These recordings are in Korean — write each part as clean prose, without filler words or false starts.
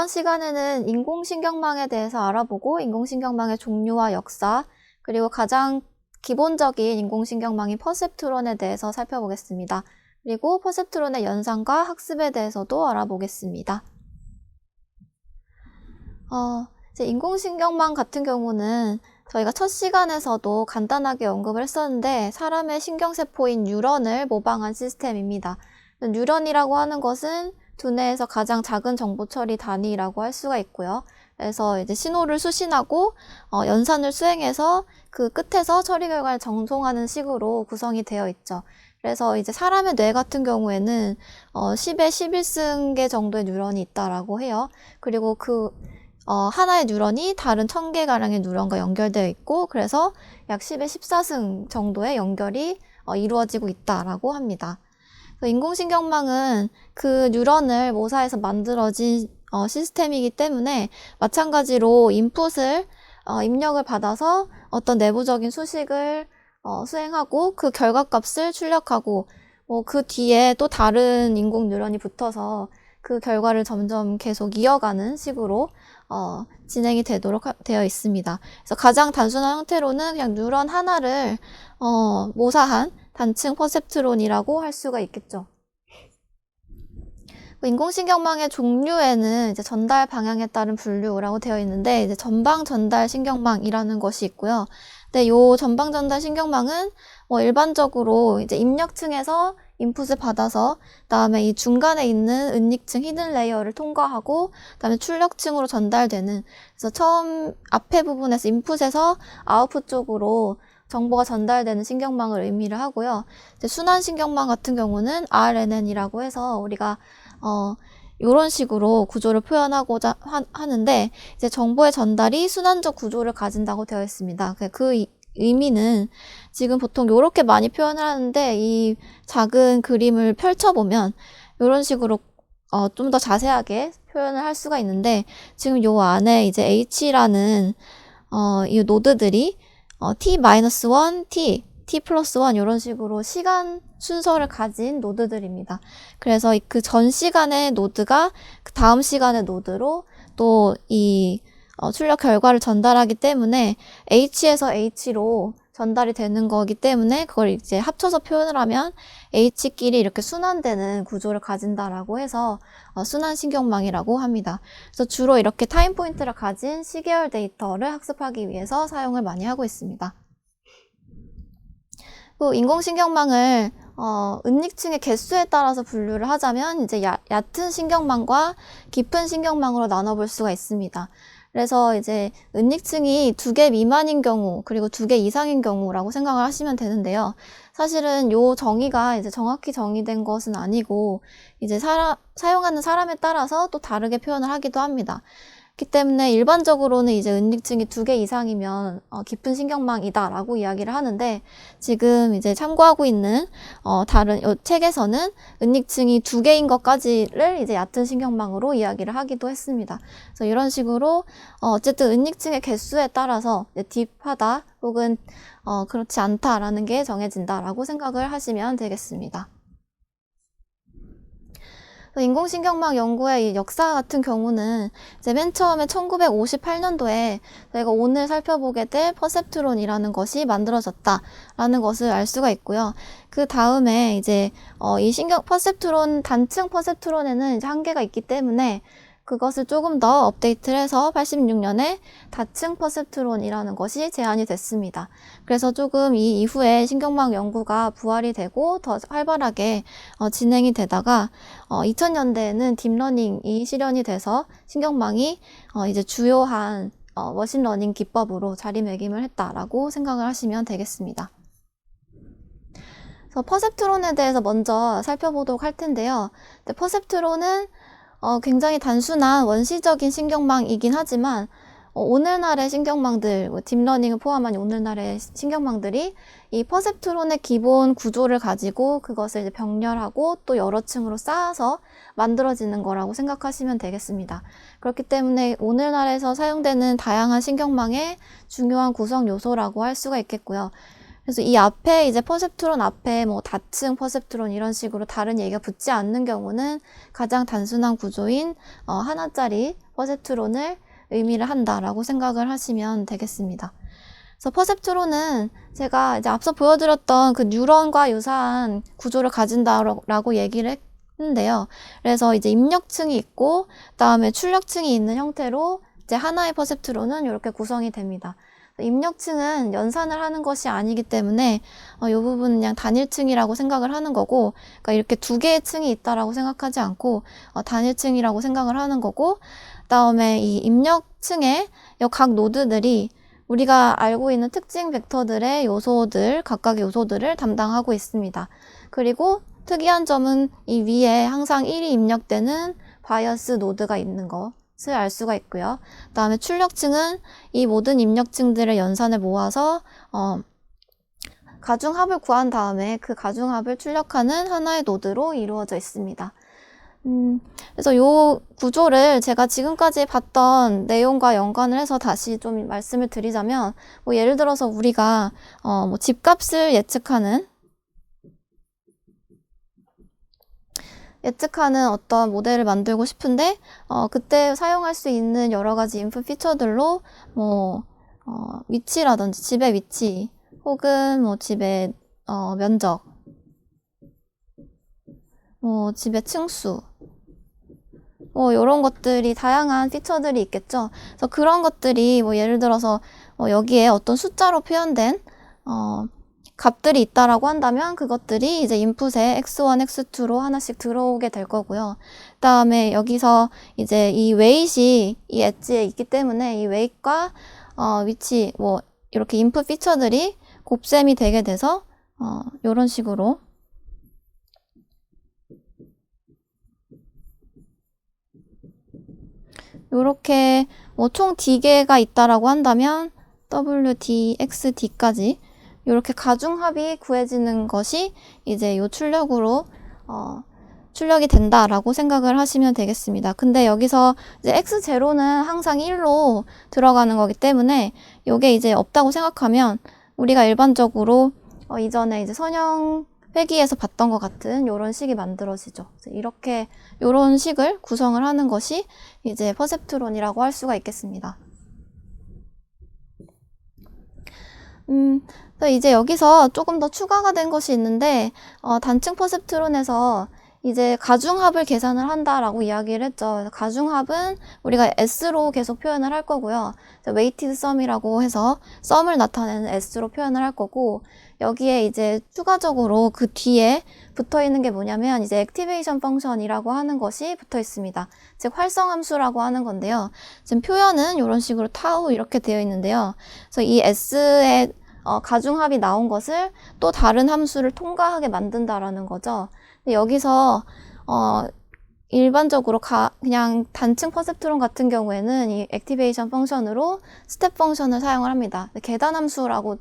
이번 시간에는 인공신경망에 대해서 알아보고 인공신경망의 종류와 역사, 그리고 가장 기본적인 인공신경망인 퍼셉트론에 대해서 살펴보겠습니다. 그리고 퍼셉트론의 연산과 학습에 대해서도 알아보겠습니다. 이제 인공신경망 같은 경우는 저희가 첫 시간에서도 간단하게 언급을 했었는데 사람의 신경세포인 뉴런을 모방한 시스템입니다. 뉴런이라고 하는 것은 두뇌에서 가장 작은 정보 처리 단위라고 할 수가 있고요. 그래서 이제 신호를 수신하고 연산을 수행해서 그 끝에서 처리 결과를 정송하는 식으로 구성이 되어 있죠. 그래서 이제 사람의 뇌 같은 경우에는 10의 11승계 정도의 뉴런이 있다라고 해요. 그리고 하나의 뉴런이 다른 1000개가량의 뉴런과 연결되어 있고, 그래서 약 10의 14승 정도의 연결이 이루어지고 있다라고 합니다. 인공신경망은 그 뉴런을 모사해서 만들어진 시스템이기 때문에 마찬가지로 인풋을 입력을 받아서 어떤 내부적인 수식을 수행하고 그 결과값을 출력하고 그 뒤에 또 다른 인공 뉴런이 붙어서 그 결과를 점점 계속 이어가는 식으로 진행이 되도록 되어 있습니다. 그래서 가장 단순한 형태로는 그냥 뉴런 하나를 모사한 단층 퍼셉트론이라고 할 수가 있겠죠. 인공신경망의 종류에는 이제 전달 방향에 따른 분류라고 되어 있는데, 이제 전방 전달 신경망이라는 것이 있고요. 근데 요 전방 전달 신경망은 일반적으로 이제 입력층에서 인풋을 받아서 그다음에 이 중간에 있는 은닉층 히든 레이어를 통과하고 그다음에 출력층으로 전달되는, 그래서 처음 앞에 부분에서 인풋에서 아웃풋 쪽으로 정보가 전달되는 신경망을 의미를 하고요. 이제 순환 신경망 같은 경우는 RNN이라고 해서 우리가 이런 식으로 구조를 표현하고자 하는데, 이제 정보의 전달이 순환적 구조를 가진다고 되어 있습니다. 그 의미는 지금 보통 이렇게 많이 표현을 하는데, 이 작은 그림을 펼쳐보면 이런 식으로 좀 더 자세하게 표현을 할 수가 있는데, 지금 요 안에 이제 H라는 이 노드들이 T-1, T+1 이런 식으로 시간 순서를 가진 노드들입니다. 그래서 그 전 시간의 노드가 그 다음 시간의 노드로 또 이 출력 결과를 전달하기 때문에 H에서 H로 전달이 되는 거기 때문에 그걸 이제 합쳐서 표현을 하면 H끼리 이렇게 순환되는 구조를 가진다라고 해서 순환신경망이라고 합니다. 그래서 주로 이렇게 타임 포인트를 가진 시계열 데이터를 학습하기 위해서 사용을 많이 하고 있습니다. 인공신경망을 은닉층의 개수에 따라서 분류를 하자면 이제 얕은 신경망과 깊은 신경망으로 나눠볼 수가 있습니다. 그래서 이제 은닉층이 2개 미만인 경우 그리고 2개 이상인 경우라고 생각을 하시면 되는데요. 사실은 요 정의가 이제 정확히 정의된 것은 아니고 이제 사용하는 사람에 따라서 또 다르게 표현을 하기도 합니다. 그렇기 때문에 일반적으로는 이제 은닉층이 2개 이상이면 깊은 신경망이다라고 이야기를 하는데, 지금 이제 참고하고 있는 다른 책에서는 은닉층이 2개인 것까지를 이제 얕은 신경망으로 이야기를 하기도 했습니다. 그래서 이런 식으로 어쨌든 은닉층의 개수에 따라서 딥하다 혹은 그렇지 않다라는 게 정해진다라고 생각을 하시면 되겠습니다. 인공신경망 연구의 이 역사 같은 경우는 이제 맨 처음에 1958년도에 저희가 오늘 살펴보게 될 퍼셉트론이라는 것이 만들어졌다라는 것을 알 수가 있고요. 그 다음에 이제 이 퍼셉트론 단층 퍼셉트론에는 이제 한계가 있기 때문에 그것을 조금 더 업데이트를 해서 86년에 다층 퍼셉트론이라는 것이 제안이 됐습니다. 그래서 조금 이 이후에 신경망 연구가 부활이 되고 더 활발하게 진행이 되다가 2000년대에는 딥러닝이 실현이 돼서 신경망이 이제 주요한 머신러닝 기법으로 자리매김을 했다라고 생각을 하시면 되겠습니다. 그래서 퍼셉트론에 대해서 먼저 살펴보도록 할 텐데요. 퍼셉트론은 굉장히 단순한 원시적인 신경망이긴 하지만 오늘날의 신경망들, 딥러닝을 포함한 오늘날의 신경망들이 이 퍼셉트론의 기본 구조를 가지고 그것을 이제 병렬하고 또 여러 층으로 쌓아서 만들어지는 거라고 생각하시면 되겠습니다. 그렇기 때문에 오늘날에서 사용되는 다양한 신경망의 중요한 구성 요소라고 할 수가 있겠고요. 그래서 이 앞에 이제 퍼셉트론 앞에 뭐 다층 퍼셉트론 이런 식으로 다른 얘기가 붙지 않는 경우는 가장 단순한 구조인 하나짜리 퍼셉트론을 의미를 한다라고 생각을 하시면 되겠습니다. 그래서 퍼셉트론은 제가 이제 앞서 보여드렸던 그 뉴런과 유사한 구조를 가진다라고 얘기를 했는데요. 그래서 이제 입력층이 있고 그다음에 출력층이 있는 형태로 이제 하나의 퍼셉트론은 이렇게 구성이 됩니다. 입력층은 연산을 하는 것이 아니기 때문에 이 부분은 그냥 단일층이라고 생각을 하는 거고, 그러니까 이렇게 두 개의 층이 있다라고 생각하지 않고 단일층이라고 생각을 하는 거고, 그다음에 이 입력층의 각 노드들이 우리가 알고 있는 특징 벡터들의 요소들, 각각의 요소들을 담당하고 있습니다. 그리고 특이한 점은 이 위에 항상 1이 입력되는 바이어스 노드가 있는 것을 알 수가 있고요. 그 다음에 출력층은 이 모든 입력층들의 연산을 모아서 가중합을 구한 다음에 그 가중합을 출력하는 하나의 노드로 이루어져 있습니다. 그래서 요 구조를 제가 지금까지 봤던 내용과 연관을 해서 다시 좀 말씀을 드리자면, 뭐 예를 들어서 우리가 뭐 집값을 예측하는 어떤 모델을 만들고 싶은데 그때 사용할 수 있는 여러 가지 인풋 피처들로 뭐 위치라든지 집의 위치 혹은 뭐 집의 면적, 뭐 집의 층수, 뭐 이런 것들이 다양한 피처들이 있겠죠. 그래서 그런 것들이 뭐 예를 들어서 여기에 어떤 숫자로 표현된 값들이 있다라고 한다면 그것들이 이제 인풋에 x1, x2로 하나씩 들어오게 될 거고요. 그 다음에 여기서 이제 이 웨이트이 이 엣지에 있기 때문에 이 웨이트과 위치 뭐 이렇게 인풋 피처들이 곱셈이 되게 돼서 이런 식으로 요렇게 뭐 총 D개가 있다라고 한다면 WD, XD까지 요렇게 가중합이 구해지는 것이 이제 요 출력으로 출력이 된다라고 생각을 하시면 되겠습니다. 근데 여기서 이제 X0는 항상 1로 들어가는 거기 때문에 요게 이제 없다고 생각하면 우리가 일반적으로 이전에 이제 선형 회기에서 봤던 것 같은 요런 식이 만들어지죠. 이렇게 요런 식을 구성을 하는 것이 이제 퍼셉트론이라고 할 수가 있겠습니다. 이제 여기서 조금 더 추가가 된 것이 있는데 단층 퍼셉트론에서 이제 가중합을 계산을 한다라고 이야기를 했죠. 가중합은 우리가 S로 계속 표현을 할 거고요. weighted sum이라고 해서 sum을 나타내는 S로 표현을 할 거고, 여기에 이제 추가적으로 그 뒤에 붙어 있는 게 뭐냐면 이제 액티베이션 펑션이라고 하는 것이 붙어 있습니다. 즉 활성함수라고 하는 건데요. 지금 표현은 이런 식으로 타우 이렇게 되어 있는데요. 그래서 이 S의 가중합이 나온 것을 또 다른 함수를 통과하게 만든다라는 거죠. 근데 여기서 일반적으로 그냥 단층 퍼셉트론 같은 경우에는 이 액티베이션 펑션으로 스텝 펑션을 사용을 합니다. 계단함수라고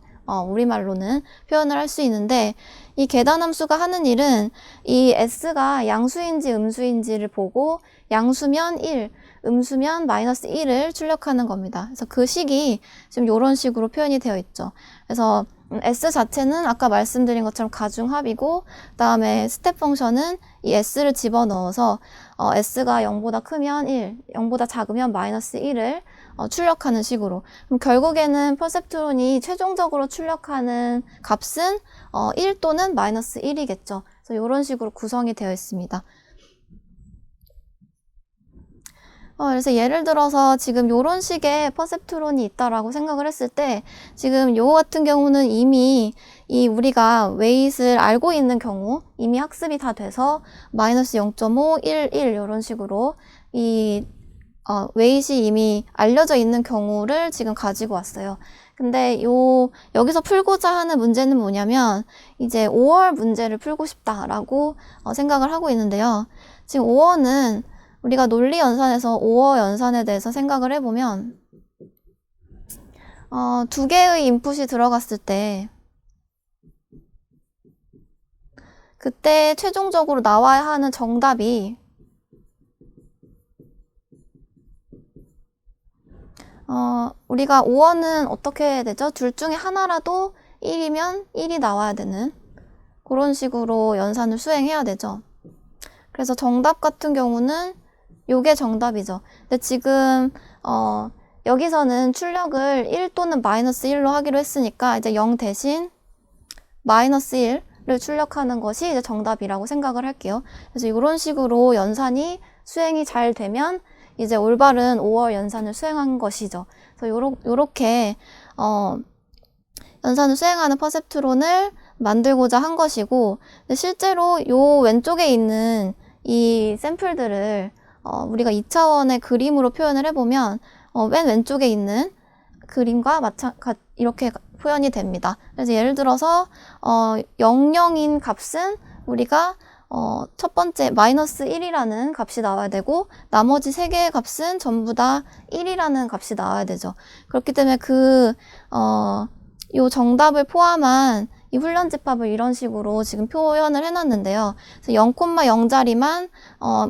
우리말로는 표현을 할 수 있는데, 이 계단함수가 하는 일은 이 S가 양수인지 음수인지를 보고 양수면 1, 음수면 마이너스 1을 출력하는 겁니다. 그래서 그 식이 지금 이런 식으로 표현이 되어 있죠. 그래서 S 자체는 아까 말씀드린 것처럼 가중합이고, 그 다음에 스텝 펑션은 이 S를 집어넣어서 S가 0보다 크면 1, 0보다 작으면 마이너스 1을 출력하는 식으로. 그럼 결국에는 퍼셉트론이 최종적으로 출력하는 값은 1 또는 마이너스 1이겠죠. 그래서 이런 식으로 구성이 되어 있습니다. 그래서 예를 들어서 지금 요런 식의 퍼셉트론이 있다라고 생각을 했을 때, 지금 요거 같은 경우는 이미 이 우리가 웨이트를 알고 있는 경우, 이미 학습이 다 돼서 마이너스 0.5, 1, 1 요런 식으로 이 웨이트이 이미 알려져 있는 경우를 지금 가지고 왔어요. 근데 여기서 풀고자 하는 문제는 뭐냐면 이제 5월 문제를 풀고 싶다라고 생각을 하고 있는데요. 지금 5월은 우리가 논리 연산에서 5어 연산에 대해서 생각을 해보면 두 개의 인풋이 들어갔을 때 그때 최종적으로 나와야 하는 정답이 우리가 5어는 어떻게 되죠? 둘 중에 하나라도 1이면 1이 나와야 되는 그런 식으로 연산을 수행해야 되죠. 그래서 정답 같은 경우는 요게 정답이죠. 근데 지금 여기서는 출력을 1 또는 마이너스 1로 하기로 했으니까 이제 0 대신 마이너스 1을 출력하는 것이 이제 정답이라고 생각을 할게요. 그래서 이런 식으로 연산이 수행이 잘 되면 이제 올바른 5월 연산을 수행한 것이죠. 그래서 요렇게 연산을 수행하는 퍼셉트론을 만들고자 한 것이고, 실제로 요 왼쪽에 있는 이 샘플들을 우리가 2차원의 그림으로 표현을 해보면 맨 왼쪽에 있는 그림과 이렇게 표현이 됩니다. 그래서 예를 들어서 00인 값은 우리가 첫 번째 마이너스 1이라는 값이 나와야 되고, 나머지 세 개의 값은 전부 다 1이라는 값이 나와야 되죠. 그렇기 때문에 요 정답을 포함한 이 훈련 집합을 이런 식으로 지금 표현을 해놨는데요. 그래서 0,0자리만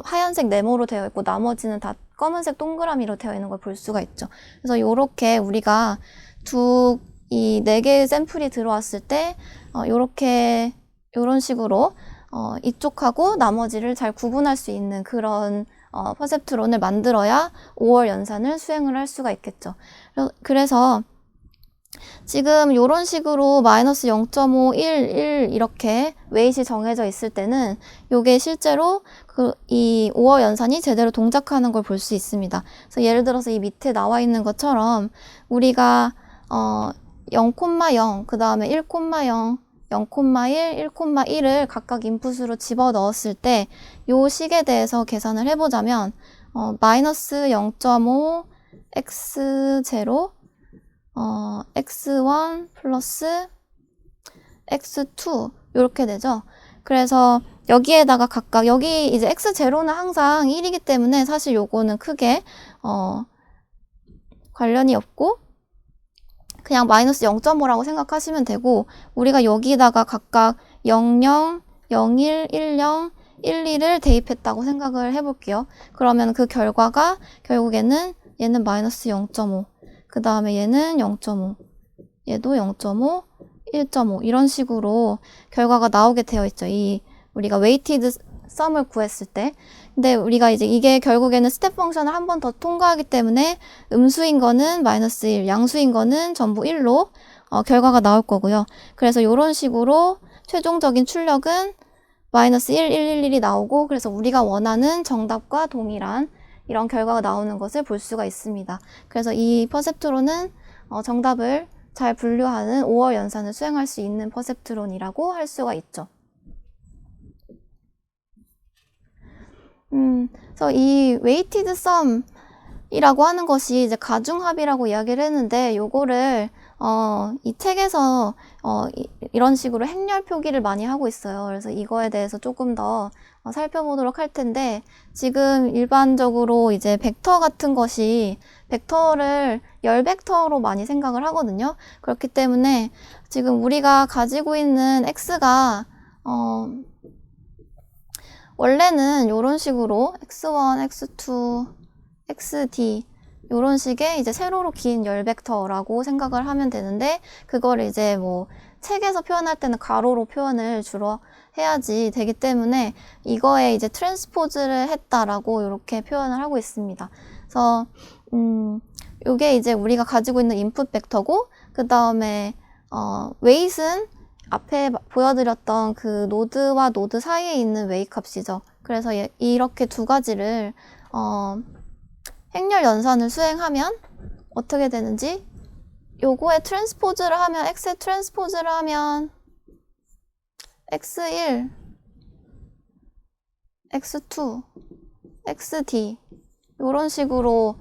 하얀색 네모로 되어 있고 나머지는 다 검은색 동그라미로 되어 있는 걸 볼 수가 있죠. 그래서 요렇게 우리가 이 4개의 샘플이 들어왔을 때 요런 식으로 이쪽하고 나머지를 잘 구분할 수 있는 그런 퍼셉트론을 만들어야 5월 연산을 수행을 할 수가 있겠죠. 그래서 지금 이런 식으로 마이너스 0.5, 1, 1 이렇게 웨이트이 정해져 있을 때는 이게 실제로 이 5월 연산이 제대로 동작하는 걸 볼 수 있습니다. 그래서 예를 들어서 이 밑에 나와 있는 것처럼 우리가 0,0, 그 다음에 1,0, 0,1, 1,1을 각각 인풋으로 집어 넣었을 때 이 식에 대해서 계산을 해보자면 마이너스 0.5 x0 x1 플러스 x2 이렇게 되죠. 그래서 여기에다가 각각 여기 이제 x0는 항상 1이기 때문에 사실 요거는 크게 관련이 없고 그냥 마이너스 0.5라고 생각하시면 되고, 우리가 여기다가 각각 00, 01, 10, 12를 대입했다고 생각을 해볼게요. 그러면 그 결과가 결국에는 얘는 마이너스 0.5, 그 다음에 얘는 0.5, 얘도 0.5, 1.5 이런 식으로 결과가 나오게 되어 있죠. 우리가 웨이티드 썸을 구했을 때. 근데 우리가 이제 이게 결국에는 스텝 펑션을 한 번 더 통과하기 때문에 음수인 거는 마이너스 1, 양수인 거는 전부 1로 결과가 나올 거고요. 그래서 이런 식으로 최종적인 출력은 마이너스 1, 1, 1, 1이 나오고, 그래서 우리가 원하는 정답과 동일한 이런 결과가 나오는 것을 볼 수가 있습니다. 그래서 이 퍼셉트론은 정답을 잘 분류하는 5월 연산을 수행할 수 있는 퍼셉트론이라고 할 수가 있죠. 그래서 이 웨이티드 썸이라고 하는 것이 이제 가중합이라고 이야기를 했는데, 요거를 이 책에서 이런 식으로 행렬 표기를 많이 하고 있어요. 그래서 이거에 대해서 조금 더 살펴보도록 할 텐데, 지금 일반적으로 이제 벡터 같은 것이 벡터를 열 벡터로 많이 생각을 하거든요. 그렇기 때문에 지금 우리가 가지고 있는 x가 원래는 이런 식으로 x1, x2, xd 이런 식의 이제 세로로 긴 열 벡터라고 생각을 하면 되는데, 그걸 이제 뭐 책에서 표현할 때는 가로로 표현을 주로 해야지 되기 때문에 이거에 이제 트랜스포즈를 했다라고 이렇게 표현을 하고 있습니다. 그래서 요게 이제 우리가 가지고 있는 인풋 벡터고, 그 다음에 웨이트는 앞에 보여드렸던 그 노드와 노드 사이에 있는 웨이트 값이죠. 그래서 이렇게 두 가지를 행렬 연산을 수행하면 어떻게 되는지, 요거에 트랜스포즈를 하면, x에 트랜스포즈를 하면 x1, x2, xd 이런 식으로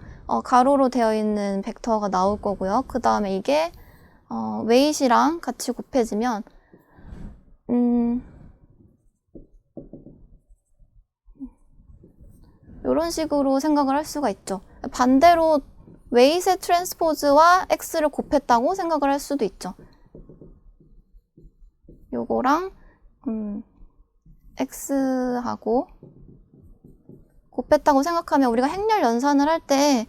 가로로 되어 있는 벡터가 나올 거고요. 그 다음에 이게 웨이트랑 같이 곱해지면 이런 식으로 생각을 할 수가 있죠. 반대로 웨이트의 트랜스포즈와 x를 곱했다고 생각을 할 수도 있죠. 요거랑 x하고 곱했다고 생각하면, 우리가 행렬 연산을 할 때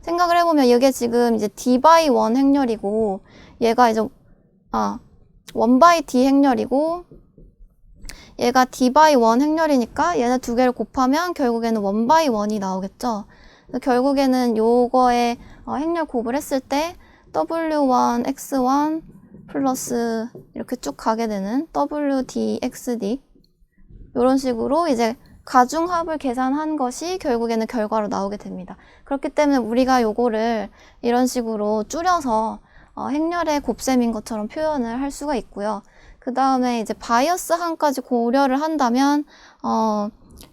생각을 해보면 이게 지금 이제 d by 1 행렬이고, 얘가 이제 1/d 행렬이고 얘가 d/1 행렬이니까 얘네 두 개를 곱하면 결국에는 1/1이 나오겠죠. 결국에는 요거의 행렬 곱을 했을 때 w1 x1 플러스 이렇게 쭉 가게 되는 wdxd 이런 식으로 이제 가중합을 계산한 것이 결국에는 결과로 나오게 됩니다. 그렇기 때문에 우리가 요거를 이런 식으로 줄여서 행렬의 곱셈인 것처럼 표현을 할 수가 있고요. 그 다음에 이제 바이어스 항까지 고려를 한다면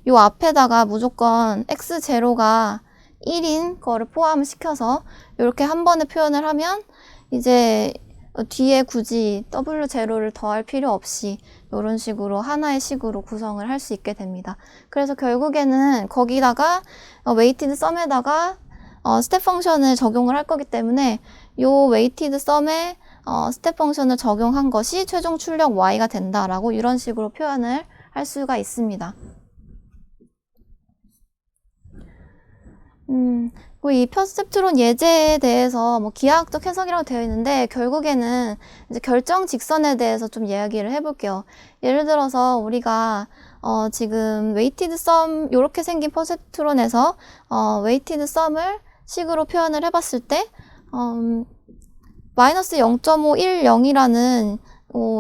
요 앞에다가 무조건 x0가 1인 거를 포함시켜서 이렇게 한 번에 표현을 하면 이제 뒤에 굳이 w0를 더할 필요 없이 이런 식으로 하나의 식으로 구성을 할 수 있게 됩니다. 그래서 결국에는 거기다가 웨이티드 썸에다가 스텝 펑션을 적용을 할 거기 때문에 요 웨이티드 썸에 스텝 펑션을 적용한 것이 최종 출력 y가 된다라고 이런 식으로 표현을 할 수가 있습니다. 이 퍼셉트론 예제에 대해서 뭐 기하학적 해석이라고 되어 있는데 결국에는 이제 결정 직선에 대해서 좀 이야기를 해볼게요. 예를 들어서 우리가 지금 웨이티드 썸 요렇게 생긴 퍼셉트론에서 웨이티드 썸을 식으로 표현을 해봤을 때 마이너스 0.510이라는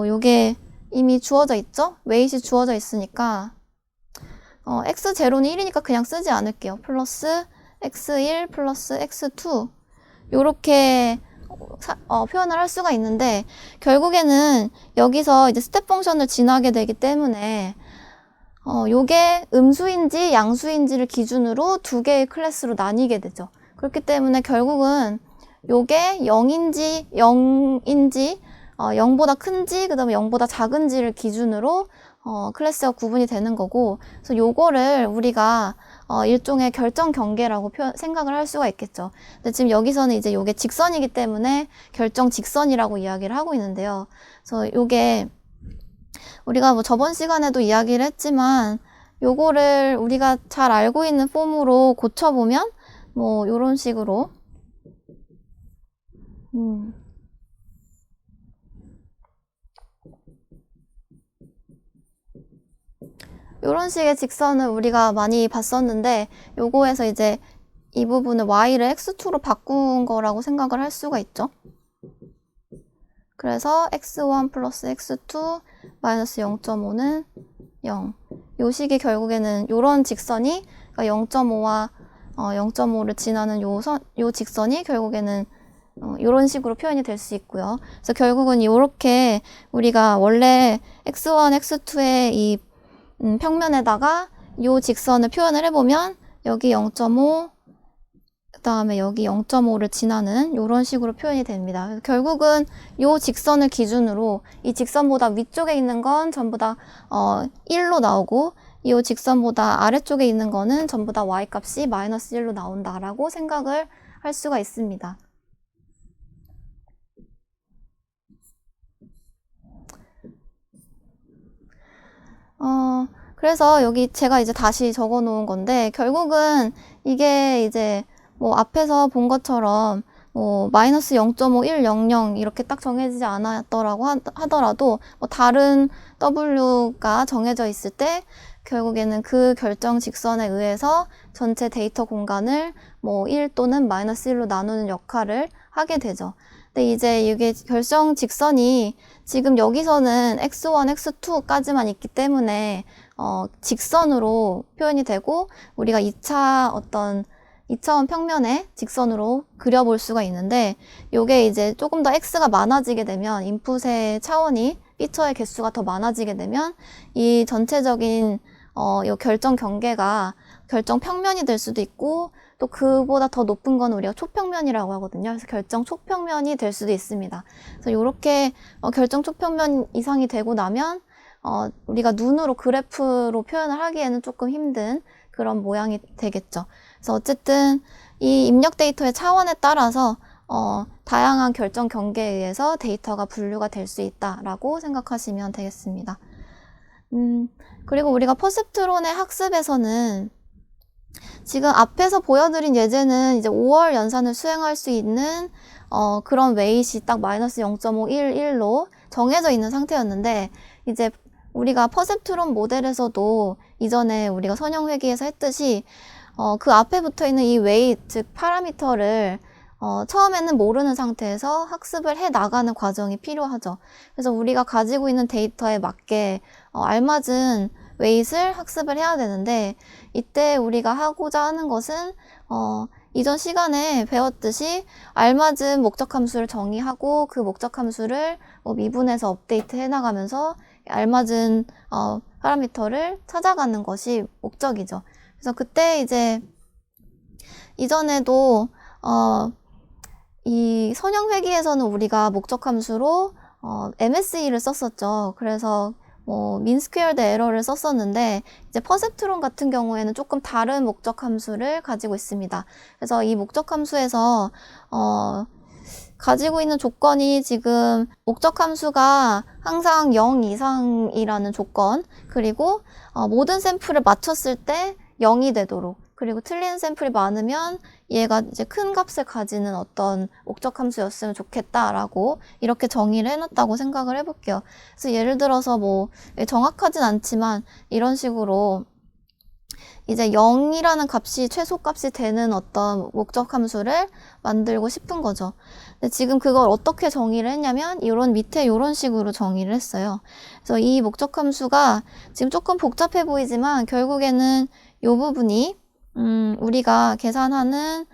요게 이미 주어져 있죠? 웨이트이 주어져 있으니까 x0는 1이니까 그냥 쓰지 않을게요. 플러스 x1 플러스 x2 요렇게 표현을 할 수가 있는데 결국에는 여기서 이제 스텝 펑션을 지나게 되기 때문에 요게 음수인지 양수인지를 기준으로 두 개의 클래스로 나뉘게 되죠. 그렇기 때문에 결국은 요게 0인지 0보다 큰지 그 다음에 0보다 작은지를 기준으로 클래스가 구분이 되는 거고 그래서 요거를 우리가 일종의 결정 경계라고 생각을 할 수가 있겠죠. 근데 지금 여기서는 이제 요게 직선이기 때문에 결정 직선이라고 이야기를 하고 있는데요. 그래서 요게 우리가 뭐 저번 시간에도 이야기를 했지만 요거를 우리가 잘 알고 있는 폼으로 고쳐보면 뭐 요런 식으로 요런 식의 직선을 우리가 많이 봤었는데 요거에서 이제 이 부분을 y를 x2로 바꾼 거라고 생각을 할 수가 있죠. 그래서 x1 플러스 x2 마이너스 0.5는 0. 요 식이 결국에는 요런 직선이 그러니까 0.5와 0.5를 지나는 요 직선이 결국에는 요런 식으로 표현이 될 수 있고요. 그래서 결국은 요렇게 우리가 원래 x1, x2의 이 평면에다가 요 직선을 표현을 해보면 여기 0.5 그 다음에 여기 0.5를 지나는 이런 식으로 표현이 됩니다. 결국은 요 직선을 기준으로 이 직선보다 위쪽에 있는 건 전부 다 1로 나오고 이 직선보다 아래쪽에 있는 거는 전부 다 y값이 마이너스 1로 나온다라고 생각을 할 수가 있습니다. 그래서 여기 제가 이제 다시 적어 놓은 건데 결국은 이게 이제 뭐 앞에서 본 것처럼 뭐 마이너스 0.5100 이렇게 딱 정해지지 않았더라고 하더라도 뭐 다른 w가 정해져 있을 때 결국에는 그 결정 직선에 의해서 전체 데이터 공간을 뭐 1 또는 마이너스 1로 나누는 역할을 하게 되죠. 근데 이제 이게 결정 직선이 지금 여기서는 x1, x2까지만 있기 때문에 직선으로 표현이 되고 우리가 2차원 평면의 직선으로 그려볼 수가 있는데 요게 이제 조금 더 x가 많아지게 되면 인풋의 차원이 피처의 개수가 더 많아지게 되면 이 전체적인 요 결정 경계가 결정 평면이 될 수도 있고 또 그보다 더 높은 건 우리가 초평면이라고 하거든요. 그래서 결정 초평면이 될 수도 있습니다. 그래서 이렇게 결정 초평면 이상이 되고 나면 우리가 눈으로 그래프로 표현을 하기에는 조금 힘든 그런 모양이 되겠죠. 그래서 어쨌든 이 입력 데이터의 차원에 따라서 다양한 결정 경계에 의해서 데이터가 분류가 될 수 있다라고 생각하시면 되겠습니다. 그리고 우리가 퍼셉트론의 학습에서는 지금 앞에서 보여드린 예제는 이제 5월 연산을 수행할 수 있는 그런 웨이트이 딱 마이너스 0.511로 정해져 있는 상태였는데, 이제 우리가 퍼셉트론 모델에서도 이전에 우리가 선형회귀에서 했듯이 그 앞에 붙어 있는 이 웨이트, 즉 파라미터를 처음에는 모르는 상태에서 학습을 해 나가는 과정이 필요하죠. 그래서 우리가 가지고 있는 데이터에 맞게 알맞은 웨이트를 학습을 해야 되는데, 이때 우리가 하고자 하는 것은 이전 시간에 배웠듯이 알맞은 목적 함수를 정의하고 그 목적 함수를 미분해서 업데이트 해 나가면서 알맞은 파라미터를 찾아가는 것이 목적이죠. 그래서 그때 이제 이전에도 이 선형회귀에서는 우리가 목적 함수로 MSE를 썼었죠. 그래서 민 스퀘어드 에러를 썼었는데, 이제 퍼셉트론 같은 경우에는 조금 다른 목적 함수를 가지고 있습니다. 그래서 이 목적 함수에서 가지고 있는 조건이 지금 목적 함수가 항상 0 이상이라는 조건, 그리고 모든 샘플을 맞췄을 때 0이 되도록, 그리고 틀린 샘플이 많으면 얘가 이제 큰 값을 가지는 어떤 목적 함수였으면 좋겠다라고 이렇게 정의를 해놨다고 생각을 해볼게요. 그래서 예를 들어서 뭐 정확하진 않지만 이런 식으로 이제 0이라는 값이 최소값이 되는 어떤 목적 함수를 만들고 싶은 거죠. 근데 지금 그걸 어떻게 정의를 했냐면 이런 밑에 이런 식으로 정의를 했어요. 그래서 이 목적 함수가 지금 조금 복잡해 보이지만 결국에는 이 부분이 우리가 계산하는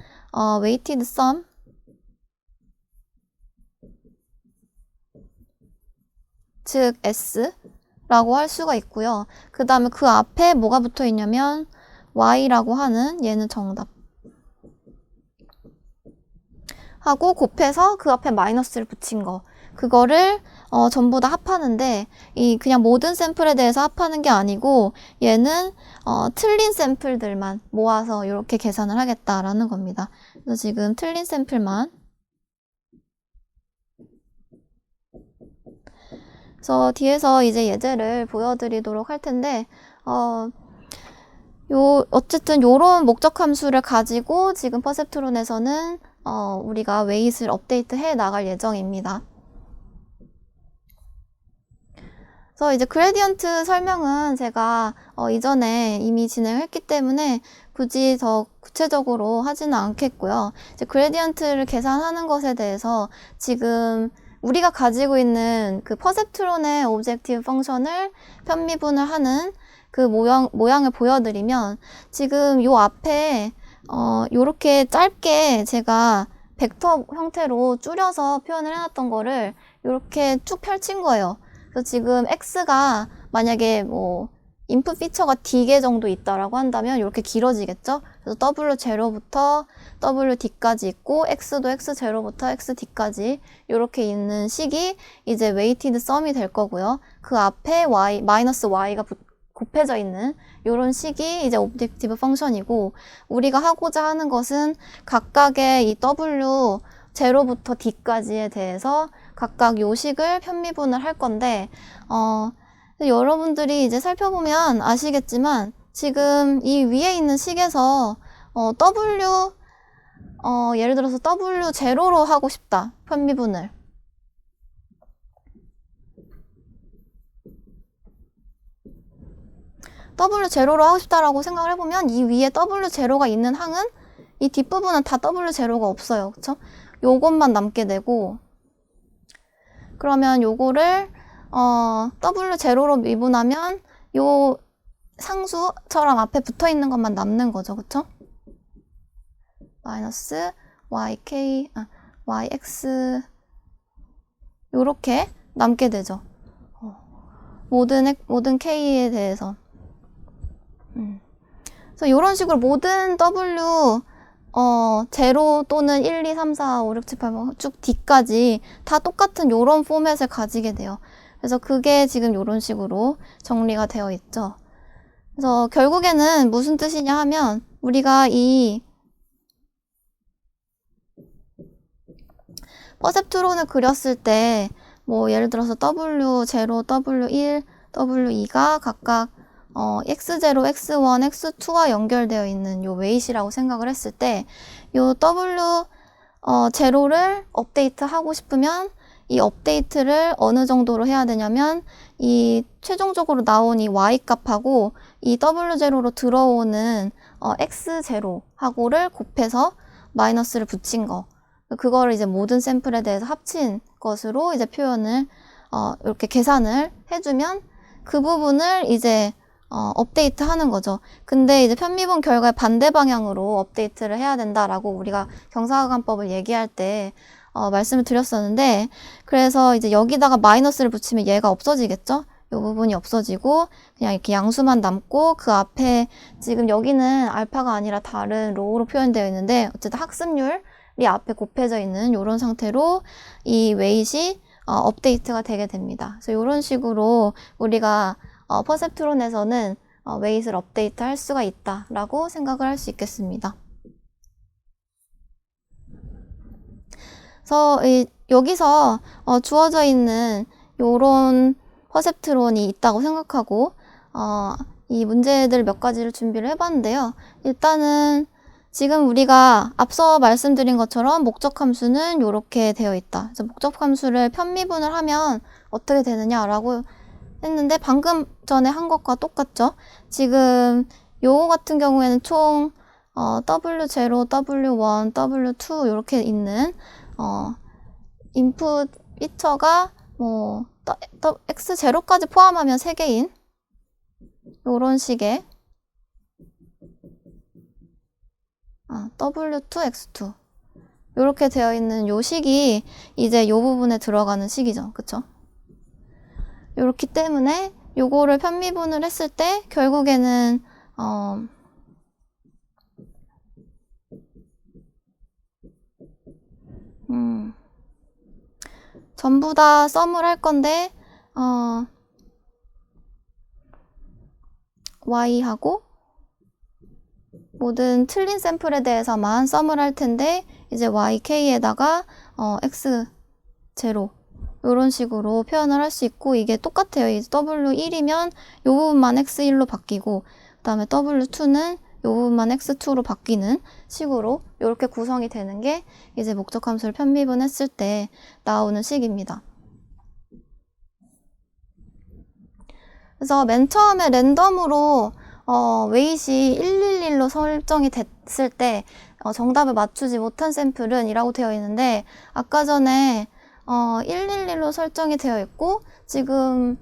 weighted sum, 즉 S라고 할 수가 있고요. 그 다음에 그 앞에 뭐가 붙어 있냐면 Y라고 하는 얘는 정답 하고 곱해서 그 앞에 마이너스를 붙인 거, 그거를 전부 다 합하는데, 이 그냥 모든 샘플에 대해서 합하는 게 아니고 얘는 틀린 샘플들만 모아서 이렇게 계산을 하겠다라는 겁니다. 그래서 지금 틀린 샘플만, 그래서 뒤에서 이제 예제를 보여드리도록 할 텐데, 어쨌든 요런 목적 함수를 가지고 지금 퍼셉트론에서는 우리가 웨이트를 업데이트 해 나갈 예정입니다. 그래서 이제 그레디언트 설명은 제가 이전에 이미 진행했기 때문에 굳이 더 구체적으로 하지는 않겠고요. 이제 그레디언트를 계산하는 것에 대해서 지금 우리가 가지고 있는 그 퍼셉트론의 오브젝티브 펑션을 편미분을 하는 그 모양을 보여드리면, 지금 요 앞에 요렇게 짧게 제가 벡터 형태로 줄여서 표현을 해놨던 거를 요렇게 쭉 펼친 거예요. 그래서 지금 x가 만약에 뭐 인풋 피처가 d개 정도 있다라고 한다면 이렇게 길어지겠죠? 그래서 w0부터 wd까지 있고 x도 x0부터 xd까지 이렇게 있는 식이 이제 weighted sum이 될 거고요. 그 앞에 마이너스 y가 곱해져 있는 이런 식이 이제 오브젝티브 펑션이고, 우리가 하고자 하는 것은 각각의 이 w 0부터 d까지에 대해서 각각 요식을 편미분을 할 건데, 여러분들이 이제 살펴보면 아시겠지만 지금 이 위에 있는 식에서 예를 들어서 w0로 하고 싶다, 편미분을. w0로 하고 싶다라고 생각을 해보면 이 위에 w0가 있는 항은 이 뒷부분은 다 w0가 없어요. 그쵸? 요것만 남게 되고, 그러면 요거를 w0로 미분하면 요 상수처럼 앞에 붙어 있는 것만 남는 거죠. 그쵸? 마이너스 yx 요렇게 남게 되죠. 모든 k에 대해서. 그래서 이런 식으로 모든 w 0 또는 1, 2, 3, 4, 5, 6, 7, 8, 쭉 d까지 다 똑같은 요런 포맷을 가지게 돼요. 그래서 그게 지금 요런 식으로 정리가 되어 있죠. 그래서 결국에는 무슨 뜻이냐 하면, 우리가 이 퍼셉트론을 그렸을 때 뭐 예를 들어서 w0, w1, w2가 각각 x0, x1, x2와 연결되어 있는 요 웨이트라고 생각을 했을 때, 요 제로를 업데이트 하고 싶으면 이 업데이트를 어느 정도로 해야 되냐면 이 최종적으로 나온 이 y 값하고 이 w0로 들어오는 x0하고를 곱해서 마이너스를 붙인 거, 그거를 이제 모든 샘플에 대해서 합친 것으로 이제 표현을 이렇게 계산을 해주면 그 부분을 이제 업데이트 하는 거죠. 근데 이제 편미분 결과의 반대 방향으로 업데이트를 해야 된다라고 우리가 경사각관법을 얘기할 때 말씀을 드렸었는데, 그래서 이제 여기다가 마이너스를 붙이면 얘가 없어지겠죠? 이 부분이 없어지고 그냥 이렇게 양수만 남고 그 앞에 지금 여기는 알파가 아니라 다른 로우로 표현되어 있는데 어쨌든 학습률이 앞에 곱해져 있는 이런 상태로 이 웨이트이 업데이트가 되게 됩니다. 그래서 이런 식으로 우리가 퍼셉트론에서는 웨이트를 업데이트 할 수가 있다라고 생각을 할 수 있겠습니다. 그래서 여기서 주어져 있는 이런 퍼셉트론이 있다고 생각하고 이 문제들 몇 가지를 준비를 해봤는데요. 일단은 지금 우리가 앞서 말씀드린 것처럼 목적 함수는 이렇게 되어 있다. 그래서 목적 함수를 편미분을 하면 어떻게 되느냐라고 했는데 방금 전에 한 것과 똑같죠. 지금 요거 같은 경우에는 총 W0, W1, W2 이렇게 있는 인풋 피처가 뭐 X0까지 포함하면 3개인 요런 식의 W2, X2 이렇게 되어 있는 요 식이 이제 요 부분에 들어가는 식이죠. 그쵸? 요렇기 때문에 요거를 편미분을 했을 때 결국에는 전부 다 썸을 할 건데 y하고 모든 틀린 샘플에 대해서만 썸을 할 텐데 이제yk에다가 x0 이런 식으로 표현을 할 수 있고, 이게 똑같아요. 이제 w1이면 이 부분만 x1로 바뀌고 그 다음에 w2는 이 부분만 x2로 바뀌는 식으로 이렇게 구성이 되는 게 이제 목적 함수를 편미분했을 때 나오는 식입니다. 그래서 맨 처음에 랜덤으로 웨이트이 111로 설정이 됐을 때 정답을 맞추지 못한 샘플은 이라고 되어 있는데, 아까 전에 111로 설정이 되어 있고 지금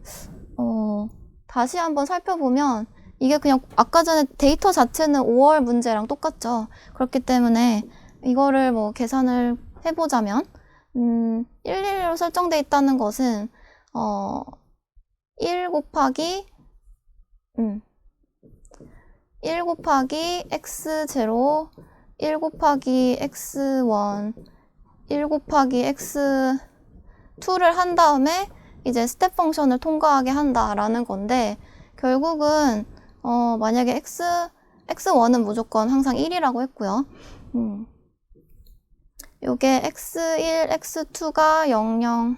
다시 한번 살펴보면 이게 그냥 아까 전에 데이터 자체는 5월 문제랑 똑같죠. 그렇기 때문에 이거를 뭐 계산을 해보자면 111로 설정되어 있다는 것은 1 곱하기 x0, 1 곱하기 x1, 1 곱하기 x2를 한 다음에 이제 스텝 펑션을 통과하게 한다라는 건데, 결국은 만약에 x1은 무조건 항상 1이라고 했고요. 요게 x1, x2가 00,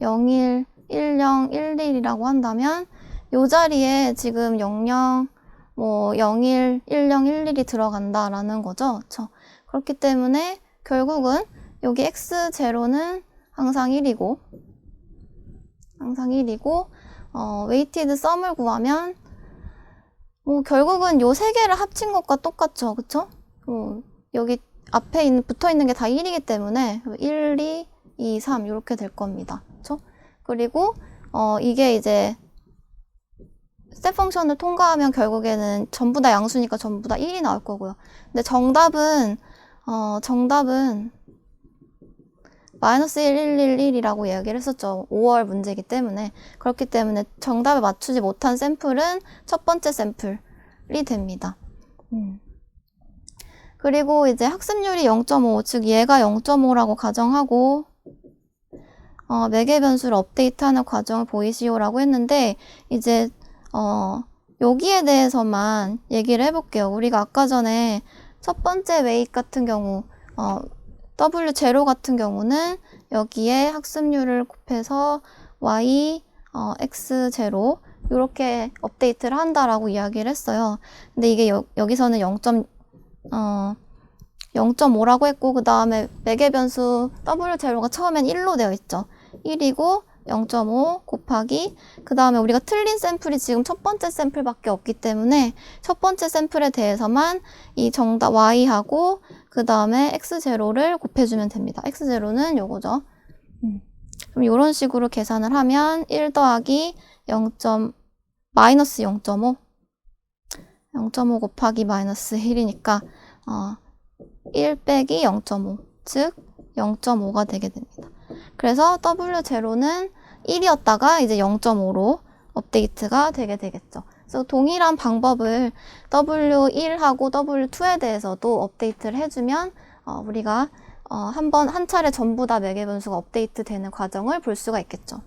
01, 10, 11이라고 한다면 요 자리에 지금 00, 뭐 01, 10, 11이 들어간다라는 거죠. 그쵸? 그렇기 때문에 결국은 여기 x0는 항상 1이고 웨이티드 썸을 구하면 결국은 요 세 개를 합친 것과 똑같죠. 그쵸? 여기 앞에 붙어 있는 게 다 1이기 때문에 1, 2, 2, 3 이렇게 될 겁니다. 그쵸? 그리고 이게 이제 스텝 펑션을 통과하면 결국에는 전부 다 양수니까 전부 다 1이 나올 거고요. 근데 정답은 마이너스 1111이라고 이야기를 했었죠. 5월 문제이기 때문에. 그렇기 때문에 정답을 맞추지 못한 샘플은 첫 번째 샘플이 됩니다. 그리고 이제 학습률이 0.5, 즉 얘가 0.5라고 가정하고 매개 변수를 업데이트하는 과정을 보이시오라고 했는데, 이제 여기에 대해서만 얘기를 해볼게요. 우리가 아까 전에 첫 번째 웨이트 같은 경우 W0 같은 경우는 여기에 학습률을 곱해서 Y, X0 이렇게 업데이트를 한다라고 이야기를 했어요. 근데 이게 여기서는 0.5라고 했고 그 다음에 매개 변수 W0가 처음엔 1로 되어 있죠. 1이고 0.5 곱하기 그 다음에 우리가 틀린 샘플이 지금 첫 번째 샘플밖에 없기 때문에 첫 번째 샘플에 대해서만 이 정답 y하고 그 다음에 x0를 곱해주면 됩니다. x0는 요거죠. 그럼 이런 식으로 계산을 하면 1 더하기 0. 마이너스 0.5 0.5 곱하기 마이너스 1이니까 1 빼기 0.5 즉 0.5가 되게 됩니다. 그래서 W0는 1이었다가 이제 0.5로 업데이트가 되게 되겠죠. 그래서 동일한 방법을 W1하고 W2에 대해서도 업데이트를 해주면 우리가 한 차례 전부 다 매개 변수가 업데이트 되는 과정을 볼 수가 있겠죠.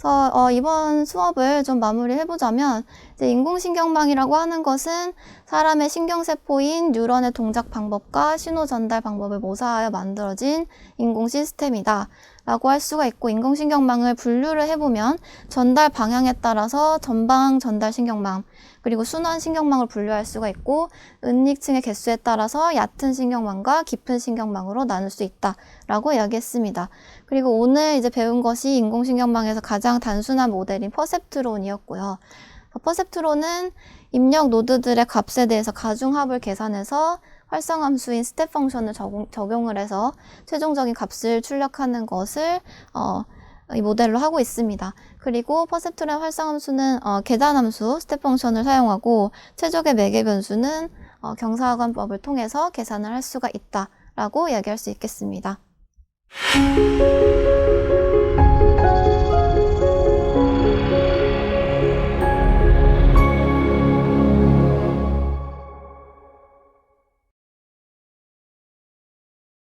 그래서 이번 수업을 좀 마무리해보자면 이제 인공신경망이라고 하는 것은 사람의 신경세포인 뉴런의 동작 방법과 신호 전달 방법을 모사하여 만들어진 인공 시스템이다 라고 할 수가 있고, 인공신경망을 분류를 해보면 전달 방향에 따라서 전방 전달 신경망 그리고 순환 신경망을 분류할 수가 있고, 은닉층의 개수에 따라서 얕은 신경망과 깊은 신경망으로 나눌 수 있다라고 이야기했습니다. 그리고 오늘 이제 배운 것이 인공신경망에서 가장 단순한 모델인 퍼셉트론이었고요. 퍼셉트론은 입력 노드들의 값에 대해서 가중합을 계산해서 활성함수인 스텝 펑션을 적용을 해서 최종적인 값을 출력하는 것을 이 모델로 하고 있습니다. 그리고 퍼셉트론 활성함수는 계산함수 스텝 펑션을 사용하고 최적의 매개 변수는 경사하관법을 통해서 계산을 할 수가 있다라고 이야기할 수 있겠습니다.